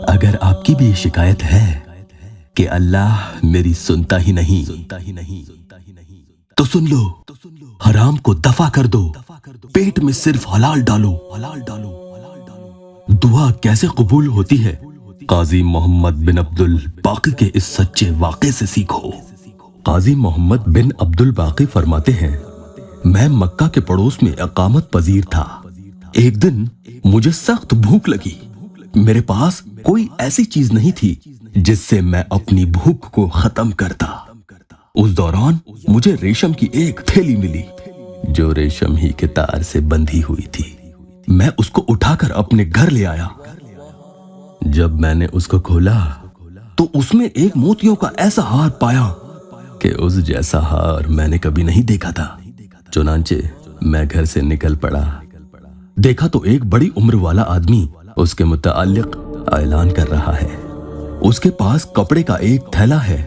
اگر آپ کی بھی یہ شکایت ہے کہ اللہ میری سنتا ہی نہیں تو سن لو، حرام کو دفع کر دو، پیٹ میں صرف حلال ڈالو۔ دعا کیسے قبول ہوتی ہے؟ قاضی محمد بن عبد الباقی کے اس سچے واقعے سے سیکھو۔ قاضی محمد بن عبد الباقی فرماتے ہیں، میں مکہ کے پڑوس میں اقامت پذیر تھا۔ ایک دن مجھے سخت بھوک لگی۔ میرے پاس کوئی ایسی چیز نہیں تھی جس سے میں اپنی بھوک کو ختم کرتا۔ اس دوران مجھے ریشم کی ایک تھیلی ملی جو ریشم ہی کے تار سے بندھی ہوئی تھی۔ میں اس کو اٹھا کر اپنے گھر لے آیا۔ جب میں نے اس کو کھولا تو اس میں ایک موتیوں کا ایسا ہار پایا کہ اس جیسا ہار میں نے کبھی نہیں دیکھا تھا۔ چنانچہ میں گھر سے نکل پڑا۔ دیکھا تو ایک بڑی عمر والا آدمی اس کے متعلق اعلان کر رہا ہے۔ اس کے پاس کپڑے کا ایک تھیلا ہے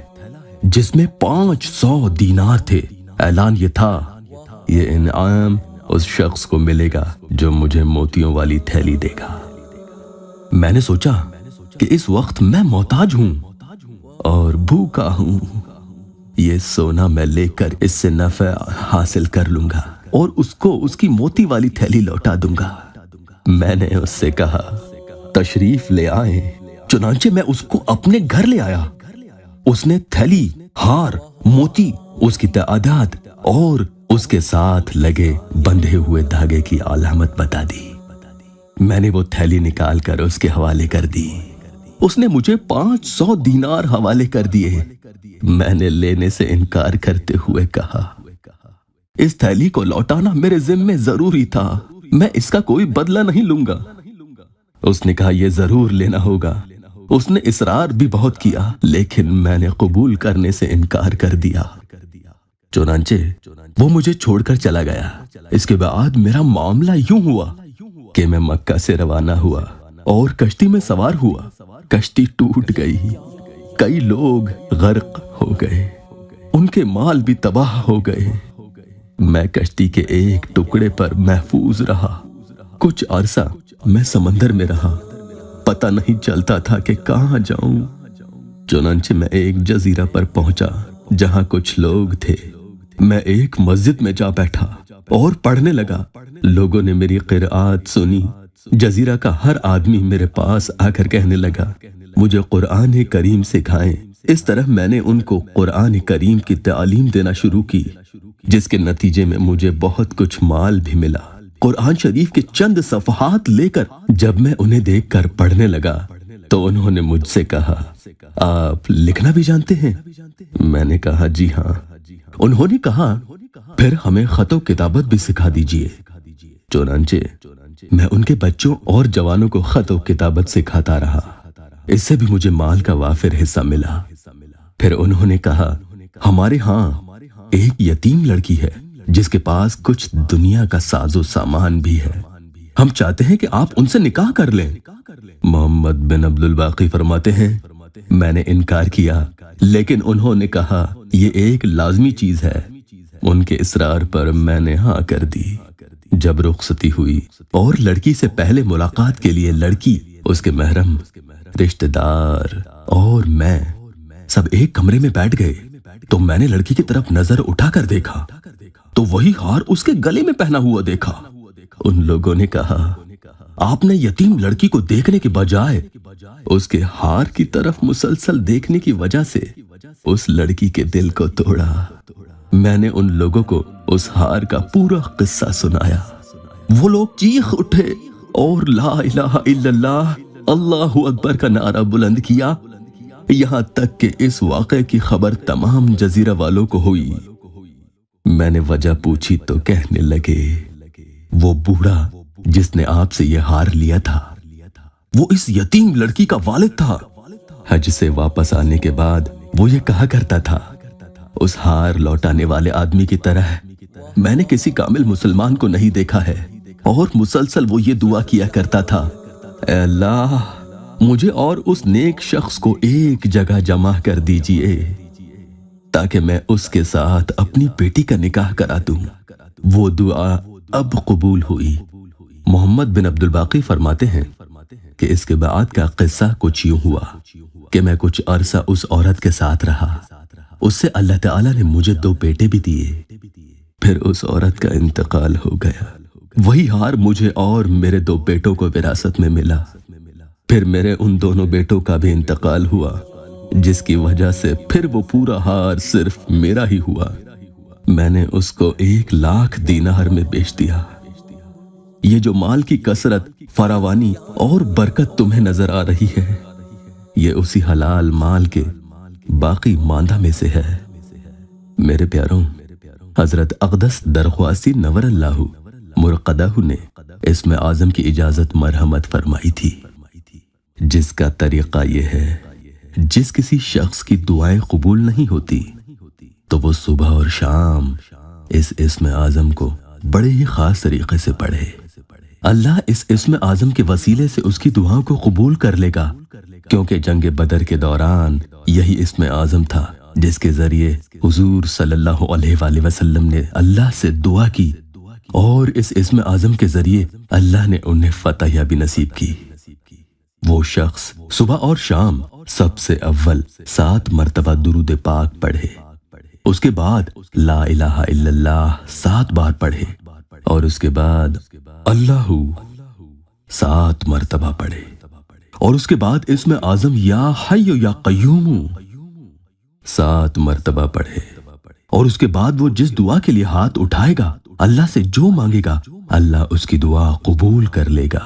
جس میں 500 دینار تھے۔ اعلان یہ تھا، یہ انعام اس شخص کو ملے گا جو مجھے موتیوں والی تھیلی دے گا۔ میں نے سوچا کہ اس وقت میں محتاج ہوں اور بھوکا ہوں، یہ سونا میں لے کر اس سے نفع حاصل کر لوں گا اور اس کو اس کی موتی والی تھیلی لوٹا دوں گا۔ میں نے اس سے کہا، تشریف لے آئیں۔ چنانچہ میں اس کو اپنے گھر لے آیا۔ اس نے تھیلی، ہار، موتی، اس کی تعداد اور اس کے ساتھ لگے بندھے ہوئے دھاگے کی علامت بتا دی۔ میں نے وہ تھیلی نکال کر اس کے حوالے کر دی۔ اس نے مجھے 500 دینار حوالے کر دیے۔ میں نے لینے سے انکار کرتے ہوئے کہا، اس تھیلی کو لوٹانا میرے ذمے ضروری تھا، میں اس کا کوئی بدلہ نہیں لوں گا۔ اس نے کہا، یہ ضرور لینا ہوگا۔ اس نے اصرار بھی بہت کیا لیکن میں نے قبول کرنے سے انکار کر دیا۔ چنانچہ وہ مجھے چھوڑ کر چلا گیا۔ اس کے بعد میرا معاملہ یوں ہوا کہ میں مکہ سے روانہ ہوا اور کشتی میں سوار ہوا۔ کشتی ٹوٹ گئی، کئی لوگ غرق ہو گئے، ان کے مال بھی تباہ ہو گئے۔ میں کشتی کے ایک ٹکڑے پر محفوظ رہا۔ کچھ عرصہ میں سمندر میں رہا، پتہ نہیں چلتا تھا کہ کہاں جاؤں۔ چنانچہ میں ایک جزیرہ پر پہنچا جہاں کچھ لوگ تھے۔ میں ایک مسجد میں جا بیٹھا اور پڑھنے لگا۔ لوگوں نے میری قرآت سنی۔ جزیرہ کا ہر آدمی میرے پاس آ کر کہنے لگا، مجھے قرآن کریم سکھائیں۔ اس طرح میں نے ان کو قرآن کریم کی تعلیم دینا شروع کی، جس کے نتیجے میں مجھے بہت کچھ مال بھی ملا۔ قرآن شریف کے چند صفحات لے کر جب میں انہیں دیکھ کر پڑھنے لگا تو انہوں نے مجھ سے کہا، آپ لکھنا بھی جانتے ہیں؟ میں نے کہا، جی ہاں۔ انہوں نے کہا، پھر ہمیں خط و کتابت بھی سکھا دیجئے۔ چنانچہ میں ان کے بچوں اور جوانوں کو خط و کتابت سکھاتا رہا۔ اس سے بھی مجھے مال کا وافر حصہ ملا۔ پھر انہوں نے کہا، ہمارے ہاں ایک یتیم لڑکی ہے جس کے پاس کچھ دنیا کا ساز و سامان بھی ہے، ہم چاہتے ہیں کہ آپ ان سے نکاح کر لیں۔ محمد بن عبد الباقی فرماتے ہیں، میں نے انکار کیا لیکن انہوں نے کہا، یہ ایک لازمی چیز ہے۔ ان کے اصرار پر میں نے ہاں کر دی۔ جب رخصتی ہوئی اور لڑکی سے پہلے ملاقات کے لیے لڑکی، اس کے محرم، رشتہ دار اور میں سب ایک کمرے میں بیٹھ گئے تو میں نے لڑکی کی طرف نظر اٹھا کر دیکھا تو وہی ہار اس کے گلے میں پہنا ہوا دیکھا۔ ان لوگوں نے کہا، آپ نے یتیم لڑکی کو دیکھنے کے بجائے اس کے ہار کی طرف مسلسل دیکھنے کی وجہ سے اس لڑکی کے دل کو توڑا۔ میں نے ان لوگوں کو اس ہار کا پورا قصہ سنایا۔ وہ لوگ چیخ اٹھے اور لا الہ الا اللہ، اللہ اکبر کا نعرہ بلند کیا، یہاں تک کہ اس واقعے کی خبر تمام جزیرہ والوں کو ہوئی۔ میں نے وجہ پوچھی تو کہنے لگے، وہ بوڑھا جس نے آپ سے یہ ہار لیا تھا وہ اس یتیم لڑکی کا والد تھا۔ حج سے واپس آنے کے بعد وہ یہ کہا کرتا تھا، اس ہار لوٹانے والے آدمی کی طرح میں نے کسی کامل مسلمان کو نہیں دیکھا ہے۔ اور مسلسل وہ یہ دعا کیا کرتا تھا، اے اللہ مجھے اور اس نیک شخص کو ایک جگہ جمع کر دیجئے تاکہ میں اس کے ساتھ اپنی بیٹی کا نکاح کرا دوں۔ وہ دعا اب قبول ہوئی۔ محمد بن عبد الباقی فرماتے ہیں کہ اس کے بعد کا قصہ کچھ یوں ہوا کہ میں کچھ عرصہ اس عورت کے ساتھ رہا. اس سے اللہ تعالیٰ نے مجھے 2 بیٹے بھی دیے. پھر اس عورت کا انتقال ہو گیا. وہی ہار مجھے اور میرے 2 بیٹوں کو وراثت میں ملا. پھر میرے ان دونوں بیٹوں کا بھی انتقال ہوا، جس کی وجہ سے پھر وہ پورا ہار صرف میرا ہی ہوا. میں نے اس کو 1,00,000 دینار میں بیچ دیا. یہ جو مال کی کثرت، فراوانی اور برکت تمہیں نظر آ رہی ہے، یہ اسی حلال مال کے باقی ماندہ میں سے ہے. میرے پیاروں، حضرت اقدس درخواسی نور اللہ مرقدہ نے اسم اعظم کی اجازت مرحمت فرمائی تھی، جس کا طریقہ یہ ہے: جس کسی شخص کی دعائیں قبول نہیں ہوتی تو وہ صبح اور شام اس اسم اعظم کو بڑے ہی خاص طریقے سے پڑھے. اللہ اس اسم اعظم کے وسیلے سے اس کی دعاؤں کو قبول کر لے گا، کیونکہ جنگ بدر کے دوران یہی اسم اعظم تھا جس کے ذریعے حضور صلی اللہ علیہ وآلہ وسلم نے اللہ سے دعا کی، اور اس اسم اعظم کے ذریعے اللہ نے انہیں فتح بھی نصیب کی. وہ شخص صبح اور شام سب سے اول 7 مرتبہ درود پاک پڑھے، اس کے بعد لا الہ الا اللہ 7 بار پڑھے، اور اس کے بعد اللہ 7 مرتبہ پڑھے، اور اس کے بعد اسم اعظم یا حی یا قیوم 7 مرتبہ پڑھے، اور اس کے بعد وہ جس دعا کے لیے ہاتھ اٹھائے گا، اللہ سے جو مانگے گا، اللہ اس کی دعا قبول کر لے گا.